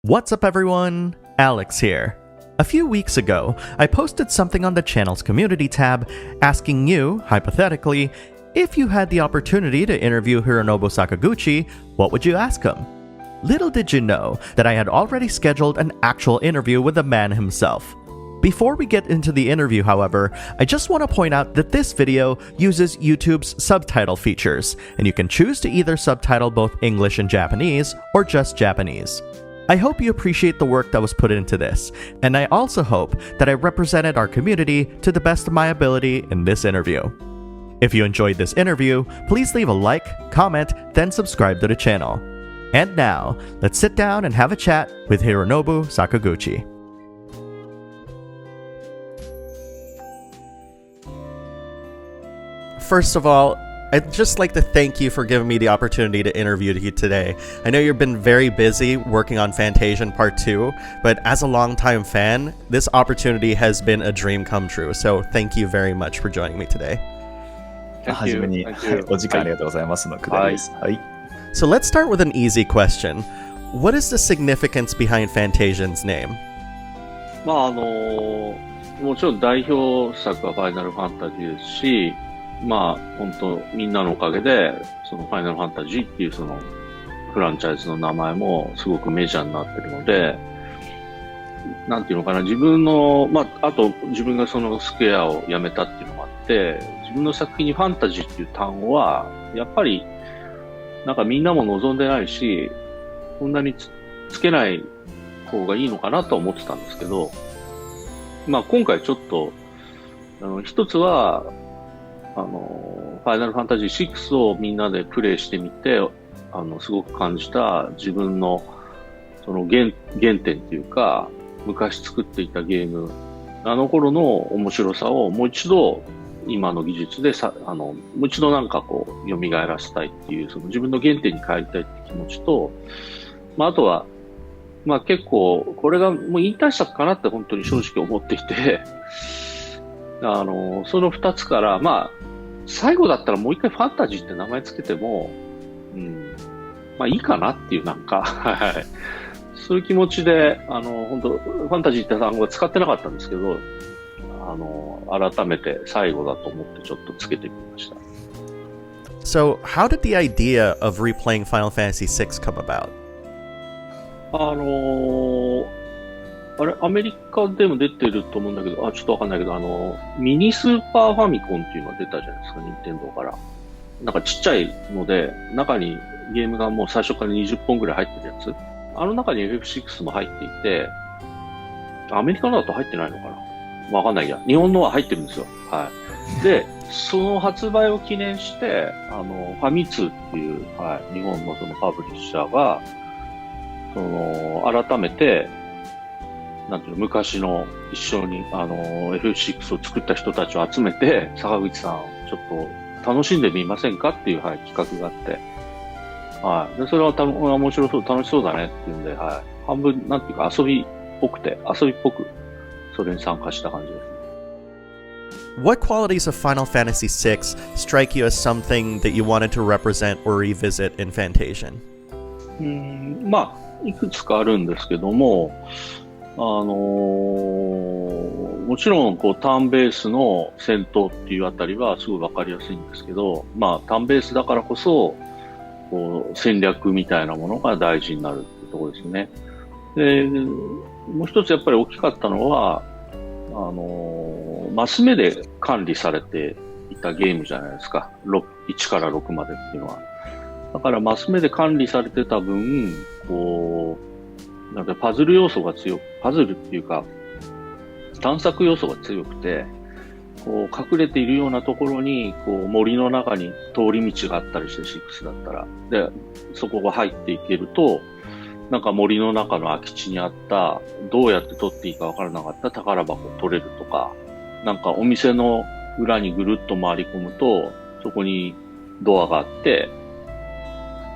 What's up, everyone? Alex here. A few weeks ago, I posted something on the channel's community tab asking you, hypothetically, if you had the opportunity to interview Hironobu Sakaguchi, what would you ask him? Little did you know that I had already scheduled an actual interview with the man himself. Before we get into the interview, however, I just want to point out that this video uses YouTube's subtitle features, and you can choose to either subtitle both English and Japanese, or just Japanese. I hope you appreciate the work that was put into this, and I also hope that I represented our community to the best of my ability in this interview. If you enjoyed this interview, please leave a like, comment, then subscribe to the channel. And now, let's sit down and have a chat with Hironobu Sakaguchi. First of all, I'd just like to thank you for giving me the opportunity to interview you today. I know you've been very busy working on Fantasian Part 2, but as a longtime fan, this opportunity has been a dream come true, so thank you very much for joining me today. はじめにお時間ありがとうございますのくだりです。はい。So let's start with an easy question. What is the significance behind Fantasian's name? もちろん代表作はファイナルファンタジーですし、本当みんなのおかげで、そのファイナルファンタジーっていうそのフランチャイズの名前もすごくメジャーになってるので、なんていうのかな、自分の、あと自分がそのスクエアを辞めたっていうのもあって、自分の作品にファンタジーっていう単語は、やっぱり、なんかみんなも望んでないし、そんなに つけない方がいいのかなと思ってたんですけど、今回ちょっと、一つは、ファイナルファンタジー6をみんなでプレイしてみて、すごく感じた自分の、その原点っていうか、昔作っていたゲーム、あの頃の面白さをもう一度、今の技術でもう一度なんかこう、蘇らせたいっていう、その自分の原点に帰りたいって気持ちと、あとは、結構、これがもう引退作かなって本当に正直思っていて、その二つから、最後だったらもう一回ファンタジーって名前つけても、いいかなっていうなんか、そういう気持ちで、本当ファンタジーって単語は使ってなかったんですけど、改めて最後だと思ってちょっとつけてみました。So, how did the idea of replaying Final Fantasy VI come about? アメリカでも出てると思うんだけど、ちょっとわかんないけど、ミニスーパーファミコンっていうのが出たじゃないですか、任天堂から。なんかちっちゃいので、中にゲームがもう最初から20本ぐらい入ってるやつ。あの中に FF6 も入っていて、アメリカのだと入ってないのかなわかんないや。日本のは入ってるんですよ。はい。で、その発売を記念して、ファミ通っていう、日本のそのパブリッシャーが、改めて、なんていうの、昔の一緒に、FF6 を作った人たちを集めて、坂口さん、ちょっと楽しんでみませんかっていう、企画があって、で、それは面白そう、楽しそうだねっていうんで、半分、なんていうか遊びっぽく、それに参加した感じです。What qualities of Final Fantasy VI strike you as something that you wanted to represent or revisit in Fantasian? いくつかあるんですけども、もちろん、ターンベースの戦闘っていうあたりはすごいわかりやすいんですけど、ターンベースだからこそ、戦略みたいなものが大事になるっていうところですね。で、もう一つやっぱり大きかったのは、マス目で管理されていたゲームじゃないですか。1から6までっていうのは。だからマス目で管理されてた分、なんかパズル要素がパズルっていうか、探索要素が強くて、隠れているようなところに、森の中に通り道があったりして、6だったら。で、そこが入っていけると、なんか森の中の空き地にあった、どうやって取っていいかわからなかった宝箱を取れるとか、なんかお店の裏にぐるっと回り込むと、そこにドアがあって、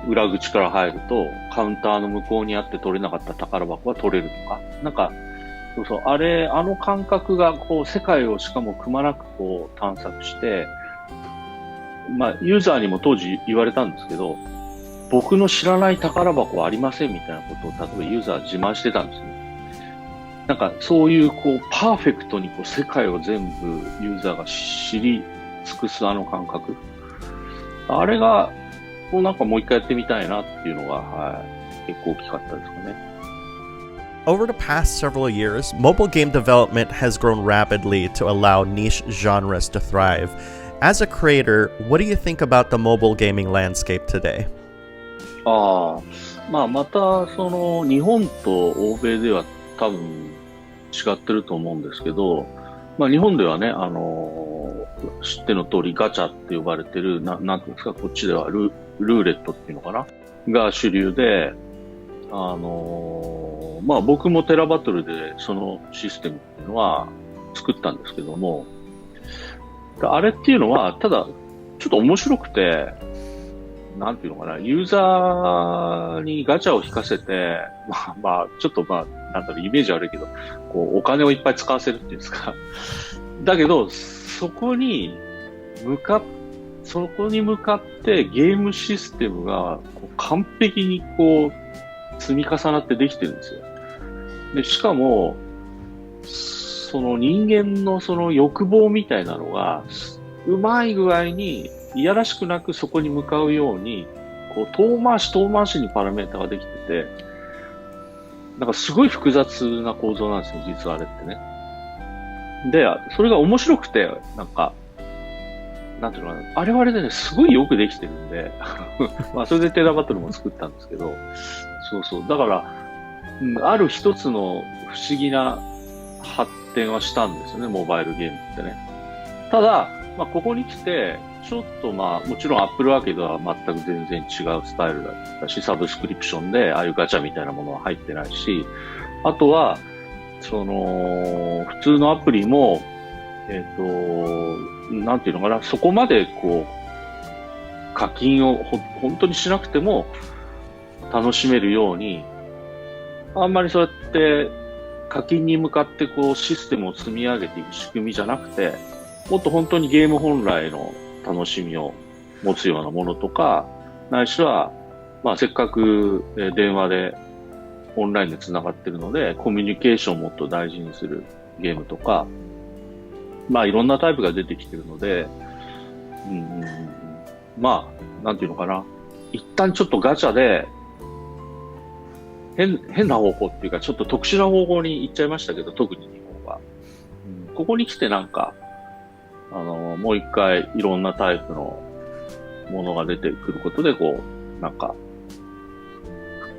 裏口から入ると、カウンターの向こうにあって取れなかった宝箱が取れるとか、なんか、あの感覚が、世界をしかもくまなく探索して、ユーザーにも当時言われたんですけど、僕の知らない宝箱はありませんみたいなことを例えばユーザー自慢してたんですね。なんかそういうこうパーフェクトにこう世界を全部ユーザーが知り尽くすあの感覚。あれがこうなんかもう一回やってみたいなっていうのが、はい、結構大きかったですかね。Over the past several years, mobile game development has grown rapidly to allow niche genres to thrive. As a creator, what do you think about the mobile gaming landscape today? またその日本と欧米では多分違ってると思うんですけど、日本ではね、知っての通りガチャって呼ばれてる、なんていうんですか、こっちではルーレットっていうのかなが主流で、僕もテラバトルでそのシステムっていうのは作ったんですけども、あれっていうのは、ただ、ちょっと面白くて、なんていうのかな、ユーザーにガチャを引かせて、ちょっとなんだろう、イメージ悪いけど、こう、お金をいっぱい使わせるっていうんですか。だけど、そこに向かってゲームシステムがこう完璧にこう、積み重なってできてるんですよ。で、しかも、その人間のその欲望みたいなのが、うまい具合に、いやらしくなくそこに向かうように、こう、遠回しにパラメータができてて、なんかすごい複雑な構造なんですよ、実はあれってね。で、それが面白くて、なんか、なんていうのかな、あれはあれでね、すごいよくできてるんで、それでテラバトルも作ったんですけど、そう。だから、ある一つの不思議な発展はしたんですよね、モバイルゲームってね。ただ、ここに来て、ちょっともちろん Apple Arcade は全く全然違うスタイルだったし、サブスクリプションでああいうガチャみたいなものは入ってないし、あとは、その、普通のアプリも、なんていうのかな、そこまでこう、課金を本当にしなくても楽しめるように、あんまりそうやって課金に向かってこうシステムを積み上げていく仕組みじゃなくて、もっと本当にゲーム本来の楽しみを持つようなものとか、ないしは、せっかく電話でオンラインで繋がってるので、コミュニケーションをもっと大事にするゲームとか、いろんなタイプが出てきてるので、なんていうのかな。一旦ちょっとガチャで、変な方向っていうか、ちょっと特殊な方向に行っちゃいましたけど、特に日本は。ここに来てなんか、もう一回いろんなタイプのものが出てくることで、こう、なんか、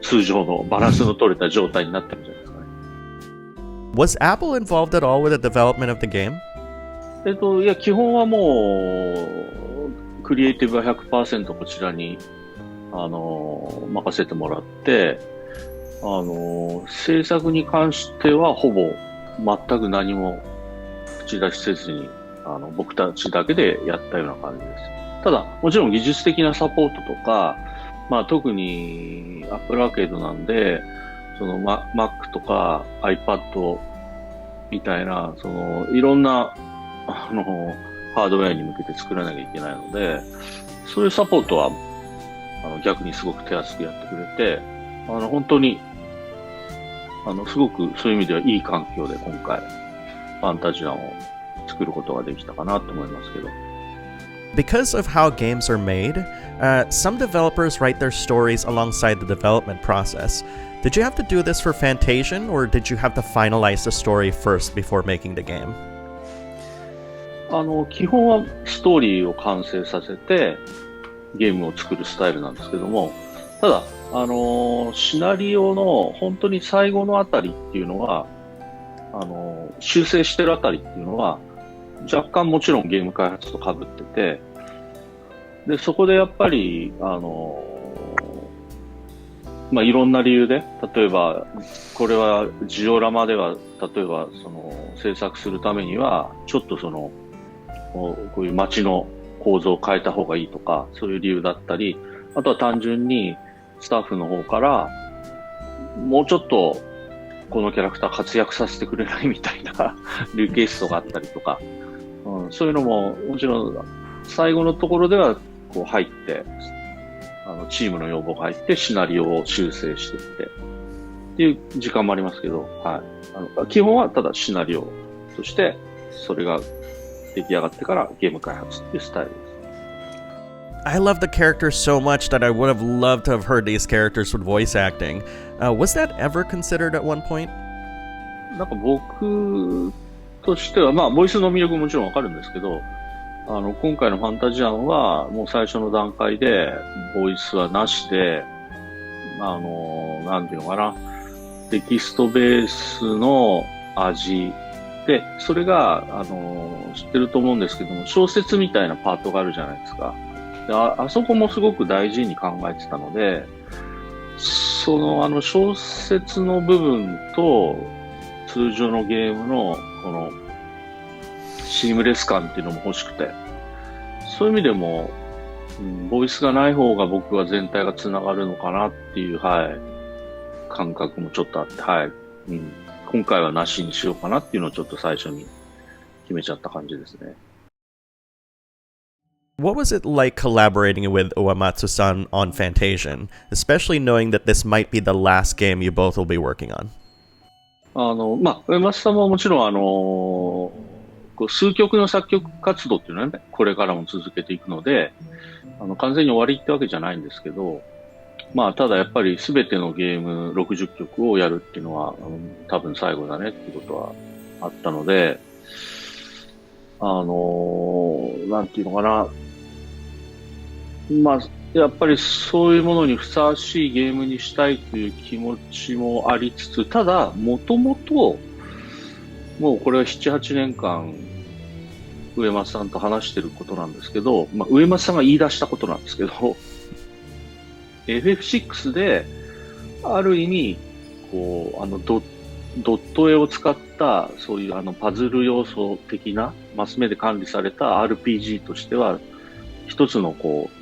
通常のバランスの取れた状態になってるんじゃないですかね。Was Apple involved at all with the development of the game? いや、基本はもう、クリエイティブは 100% こちらに、任せてもらって、制作に関してはほぼ全く何も口出しせずに、僕たちだけでやったような感じです。ただ、もちろん技術的なサポートとか、特に Apple Arcade なんで、その Mac とか iPad みたいな、その、いろんな、ハードウェアに向けて作らなきゃいけないので、そういうサポートは、逆にすごく手厚くやってくれて、本当に、すごくそういう意味ではいい環境で今回、ファンタジアンを作ることができたかなと思いますけど。Because of how games are made, some developers write their stories alongside the development process. Did you have to do this for Fantasian, or did you have to finalize the story first before making the game? 基本はストーリーを完成させてゲームを作るスタイルなんですけども、ただ、シナリオの本当に最後のあたりっていうのは、修正してるあたりっていうのは、若干もちろんゲーム開発と被ってて、で、そこでやっぱり、いろんな理由で、例えば、これはジオラマでは、例えば、制作するためには、ちょっとこういう街の構造を変えた方がいいとか、そういう理由だったり、あとは単純にスタッフの方から、もうちょっとこのキャラクター活躍させてくれないみたいなリクエストがあったりとか、そういうのももちろん最後のところではこう入って、チームの要望が入ってシナリオを修正していってっていう時間もありますけど、はい、基本はただシナリオとしてそれが出来上がってからゲーム開発っていうスタイルです。I love the characters so much that I would have loved to have heard these characters with voice acting. Was that ever considered at one point? なんか僕としては、まあ、ボイスの魅力ももちろんわかるんですけど、今回のファンタジアンは、もう最初の段階で、ボイスはなしで、なんていうのかな、テキストベースの味で、それが、知ってると思うんですけども、小説みたいなパートがあるじゃないですか。で、あそこもすごく大事に考えてたので、小説の部分と、通常のゲームの、この、シームレス感っていうのも欲しくて、そういう意味でも、ボイスがない方が僕は全体が繋がるのかなっていう、はい、感覚もちょっとあって、はい、今回はなしにしようかなっていうのをちょっと最初に決めちゃった感じですね。What was it like collaborating with Uematsu-san on Fantasian, especially knowing that this might be the last game you both will be working on? 上松さんももちろん数曲の作曲活動っていうのはね、これからも続けていくので、完全に終わりってわけじゃないんですけど、まあ、ただやっぱり全てのゲーム60曲をやるっていうのは、多分最後だねっていうことはあったので、なんていうのかな、まあ、やっぱりそういうものにふさわしいゲームにしたいという気持ちもありつつ、ただ、もともと、もうこれは7、8年間、上松さんと話してることなんですけど、まあ、上松さんが言い出したことなんですけど、FF6 で、ある意味、こう、ドット絵を使った、そういうパズル要素的な、マス目で管理された RPG としては、一つのこう、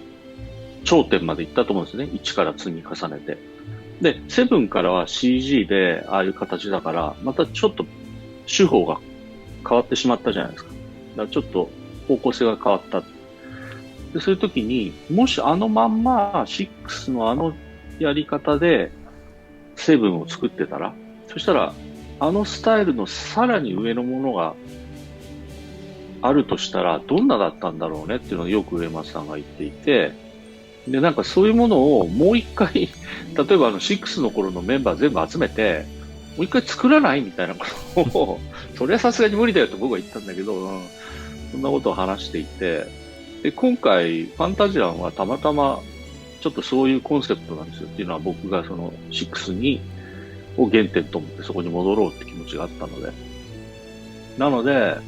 頂点まで行ったと思うんですね。1から積み重ねて。で、7からは CG でああいう形だから、またちょっと手法が変わってしまったじゃないですか。だからちょっと方向性が変わった。で、そういう時に、もしまんま6のやり方で7を作ってたら、そしたらスタイルのさらに上のものがあるとしたら、どんなだったんだろうねっていうのをよく上松さんが言っていて、で、なんかそういうものをもう一回、例えば6の頃のメンバー全部集めて、もう一回作らないみたいなことを、それはさすがに無理だよと僕は言ったんだけど、そんなことを話していて、で、今回、ファンタジアンはたまたま、ちょっとそういうコンセプトなんですよっていうのは僕がその6を原点と思ってそこに戻ろうって気持ちがあったので。なので、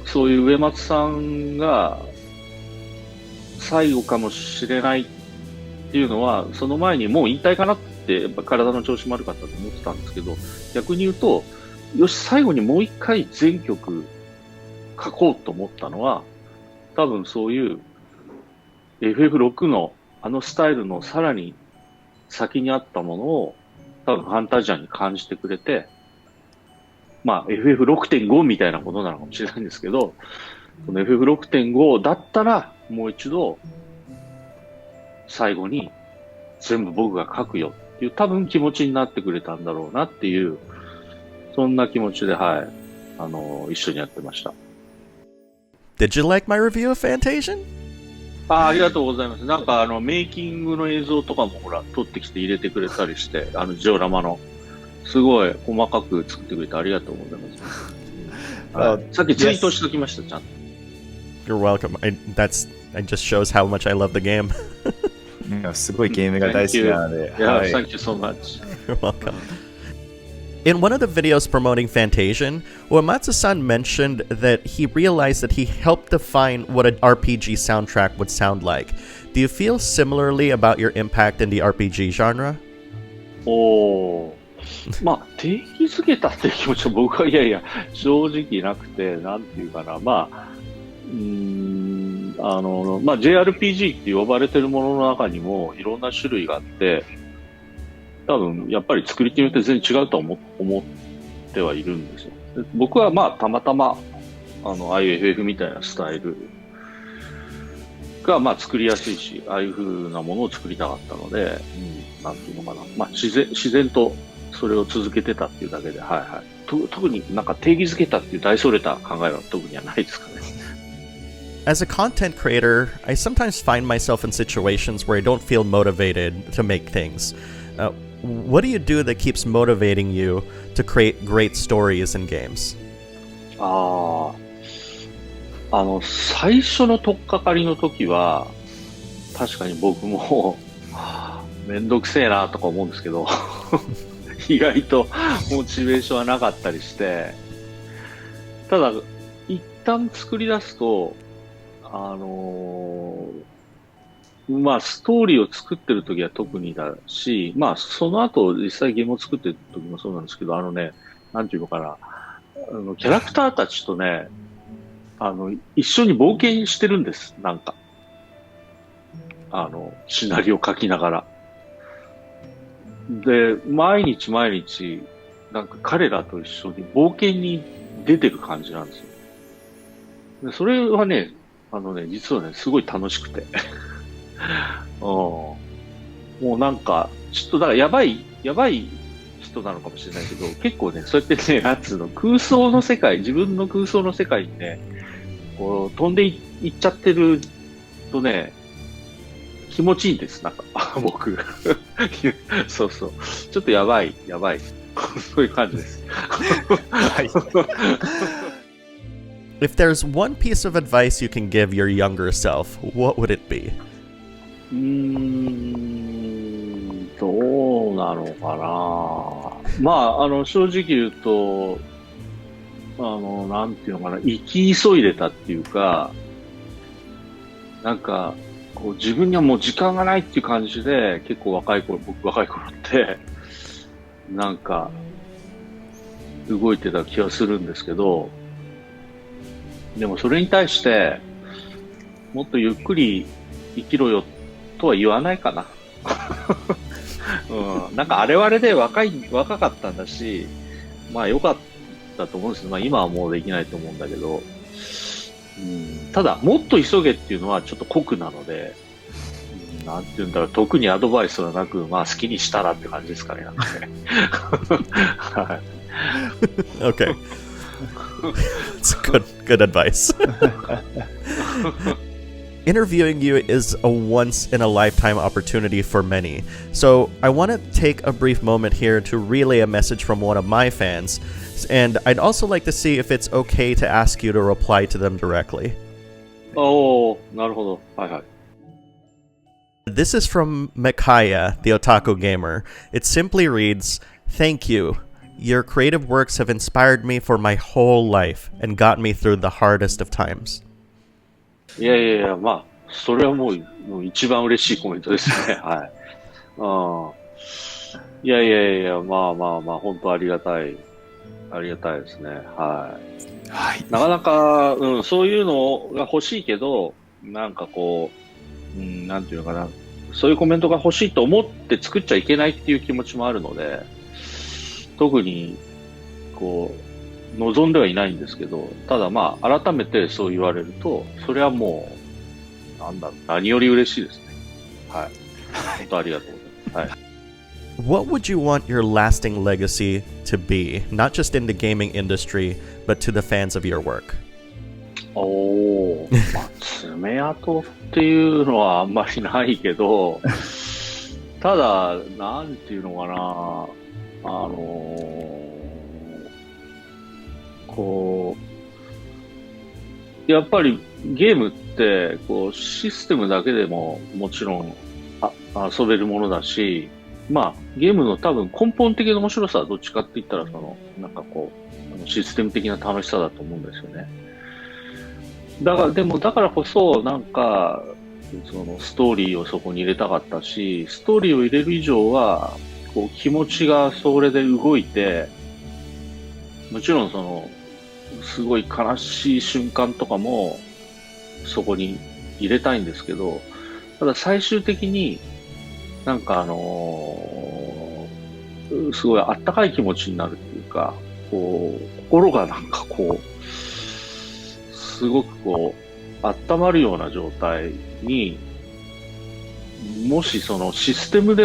そういう上松さんが、最後かもしれないっていうのは、その前にもう引退かなって、やっぱ体の調子も悪かったと思ってたんですけど、逆に言うと、よし、最後にもう一回全曲書こうと思ったのは、多分そういう FF6 のスタイルのさらに先にあったものを、多分ファンタジアンに感じてくれて、まあ FF6.5 みたいなことなのかもしれないんですけど、この FF6.5 だったら、もう一度、最後に全部僕が書くよっていう多分気持ちになってくれたんだろうなっていう、そんな気持ちで、はい、一緒にやってました。Did you like my review of Fantasian? ありがとうございます。なんかメイキングの映像とかもほら、撮ってきて入れてくれたりして、ジオラマの。すごい細かく作ってくれてありがとうございます。さっきツイートしておきました、ちゃんと。You're welcome. It just shows how much I love the game. すごいゲームが大好きなので。Yeah, thank you so much. You're welcome. In one of the videos promoting Fantasian, Uematsu-san mentioned that he realized that he helped define what an RPG soundtrack would sound like. Do you feel similarly about your impact in the RPG genre? まあ、定義づけたっていう気持ちは僕はいやいや、正直なくて、なんていうかな、まあ、JRPG って呼ばれてるものの中にもいろんな種類があって、多分、やっぱり作り手によって全然違うと思ってはいるんですよ。僕はまあ、たまたま、ああいう FF みたいなスタイルが、まあ、作りやすいし、ああいう風なものを作りたかったので、なんていうのかな。まあ、自然とそれを続けてたっていうだけで、はいはい。特になんか定義づけたっていう大それた考えは特にはないですかね。As a content creator, I sometimes find myself in situations where I don't feel motivated to make things. What do you do that keeps motivating you to create great stories and games? 最初の取っかかりの時は、確かに僕もめんどくせえなとか思うんですけど、意外とモチベーションはなかったりして、ただ、一旦作り出すと、まあ、ストーリーを作ってる時は特にだし、まあ、その後、実際ゲームを作ってる時もそうなんですけど、なんていうのかな、キャラクターたちとね、一緒に冒険してるんです、なんか。シナリオ書きながら。で、毎日、なんか彼らと一緒に冒険に出てる感じなんですよ。でそれはね、実はね、すごい楽しくて。もうなんか、ちょっとだからやばい人なのかもしれないけど、結構ね、そうやってね、空想の世界、自分の空想の世界にね、こう飛んでいっちゃってるとね、気持ちいいです、なんか、僕。そう。ちょっとやばい。そういう感じです。はい。If there's one piece of advice you can give your younger self, what would it be? どうなのかな。まあ、正直言うと、なんていうのかな、生き急いでたっていうか、なんか、こう自分にはもう時間がないっていう感じで、結構僕若い頃って、なんか、動いてた気がするんですけど、でもそれに対して、もっとゆっくり生きろよとは言わないかな。なんかあれはあれで若かったんだし、まあ良かったと思うんですけど、まあ今はもうできないと思うんだけど、ただ、もっと急げっていうのはちょっと酷なので、なんていうんだろう、特にアドバイスはなく、まあ好きにしたらって感じですかね。はい。Okay. It's good advice. Interviewing you is a once-in-a-lifetime opportunity for many. So I want to take a brief moment here to relay a message from one of my fans. And I'd also like to see if it's okay to ask you to reply to them directly. なるほど。はいはい。This is from Mikaya, the otaku gamer. It simply reads, "Thank you. Your creative works have inspired me for my whole life and got me through the hardest of times." いや、まあ、それはもう一番嬉しいコメントですね。はい。いや、まあ、本当ありがたいですね。はい。なかなか、そういうのが欲しいけど、なんかこう、なんていうのかな、そういうコメントが欲しいと思って作っちゃいけないっていう気持ちもあるので、特に、こう、望んではいないんですけど、ただまあ、改めてそう言われると、それはもう、何より嬉しいですね。はい。本当ありがとうございます。はい。What would you want your lasting legacy to be, not just in the gaming industry, but to the fans of your work? まあ、爪痕っていうのはあんまりないけど、ただ、なんていうのかな、こう、やっぱりゲームって、こう、システムだけでももちろん遊べるものだし、まあ、ゲームの多分根本的な面白さはどっちかって言ったら、なんかこう、システム的な楽しさだと思うんですよね。だからこそ、なんか、ストーリーをそこに入れたかったし、ストーリーを入れる以上は、こう、気持ちがそれで動いて、もちろんすごい悲しい瞬間とかも、そこに入れたいんですけど、ただ最終的に、なんかすごいあったかい気持ちになるっていうか、こう、心がなんかこう、すごくこ温まるような状態に、もしそのシステムが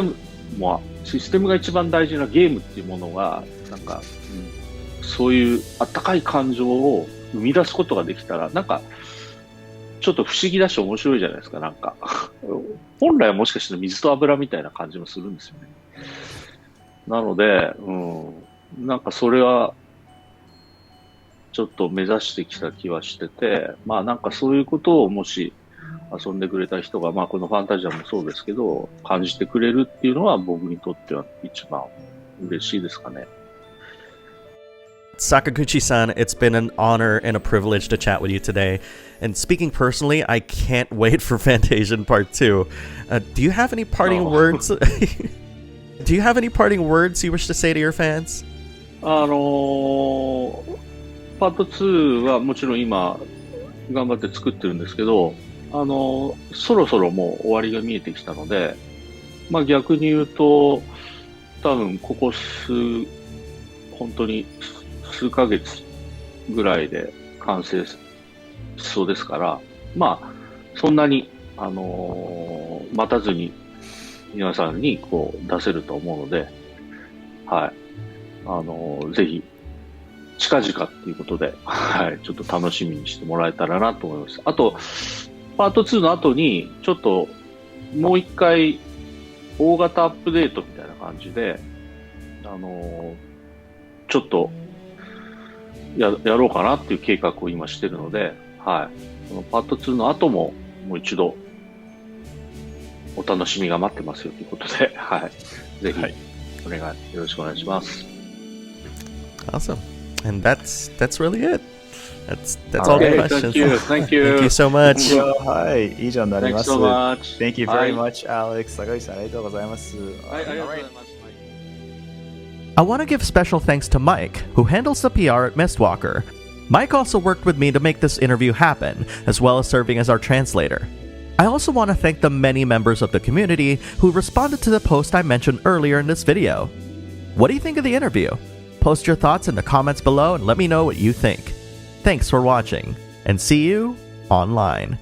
一番大事なゲームっていうものが、なんか、そういうあったかい感情を生み出すことができたら、なんか、ちょっと不思議だし面白いじゃないですか、なんか。本来はもしかしたら水と油みたいな感じもするんですよね。なので、なんかそれは、ちょっと目指してきた気はしてて、まあなんかそういうことをもし遊んでくれた人が、まあこのファンタジアもそうですけど、感じてくれるっていうのは僕にとっては一番嬉しいですかね。Sakaguchi-san, it's been an honor and a privilege to chat with you today. And speaking personally, I can't wait for Fantasian Part 2. Do you have any parting words? Do you have any parting words you wish to say to your fans? パート2はもちろん今頑張って作ってるんですけど、そろそろもう終わりが見えてきたので、まあ逆に言うと、多分ここ本当に数ヶ月ぐらいで完成しそうですから、まあ、そんなに、待たずに皆さんにこう出せると思うので、はい。ぜひ、近々っていうことで、はい、ちょっと楽しみにしてもらえたらなと思います。あと、パート2の後に、ちょっと、もう一回、大型アップデートみたいな感じで、ちょっとやろうかなっていう計画を今してるので、はい。このパート2の後も、もう一度、お楽しみが待ってますよということで、はい。ぜひ、よろしくお願いします。Awesome. And that's really it. That's all the questions. Thank you. Thank you so much. はい、以上になります。Thanks so much. Thank you very much, Alex. 坂口さん、ありがとうございます。はい、ありがとうございます。I want to give special thanks to Mike, who handles the PR at Mistwalker. Mike also worked with me to make this interview happen, as well as serving as our translator. I also want to thank the many members of the community who responded to the post I mentioned earlier in this video. What do you think of the interview? Post your thoughts in the comments below and let me know what you think. Thanks for watching, and see you online.